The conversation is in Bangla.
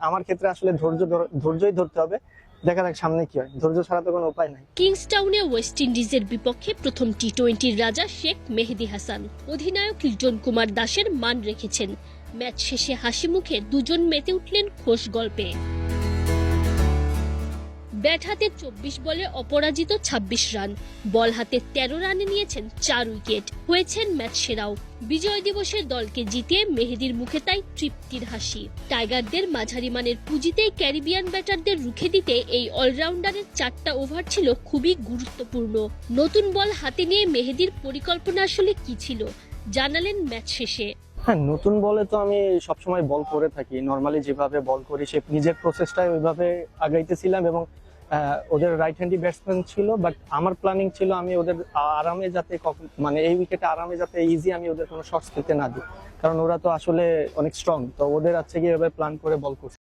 আমার ক্ষেত্রে আসলে ধৈর্যই ধরতে হবে। দেখা যাক সামনে কি হয়, ধৈর্য ছাড়া তো কোনো উপায় নাই। কিংসটাউনে ওয়েস্ট ইন্ডিজের বিপক্ষে প্রথম টি-20 রাজা শেখ মেহেদী হাসান অধিনায়ক লিটন কুমার দাসের মান রেখেছেন। ম্যাচ শেষে হাসি মুখে দুজন মেতে উঠলেন খোশ গল্পে। ব্যাট হাতে 24 বলে অপরাজিত 26 রান, বল হাতে 13 রানে নিয়েছেন 4 উইকেট, হয়েছেন ম্যাচ সেরাও। বিজয় দিবসে দলকে জিতিয়ে মেহেদীর মুখে তাই তৃপ্তির হাসি। টাইগারদের মাঝারি মানের পুঁজিতেই ক্যারিবিয়ান ব্যাটারদের রুখে দিতে এই অলরাউন্ডারের 4টা ওভার ছিল খুবই গুরুত্বপূর্ণ। নতুন বল হাতে নিয়ে মেহেদীর পরিকল্পনা আসলে কি ছিল জানালেন ম্যাচ শেষে। হ্যাঁ, নতুন বলে তো আমি সবসময় বল করে থাকি, নর্মালি যেভাবে বল করি সে নিজের প্রসেসটাই ওইভাবে আগাইতেছিলাম এবং ওদের রাইট হ্যান্ডি ব্যাটসম্যান ছিল, বাট আমার প্ল্যানিং ছিল আমি ওদের আরামে যাতে মানে এই উইকেটে আরামে যাতে ইজি আমি ওদের কোনো শর্টস খেলতে না দিই, কারণ ওরা তো আসলে অনেক স্ট্রং, তো ওদের গিয়ে এভাবে প্ল্যান করে বল করছে।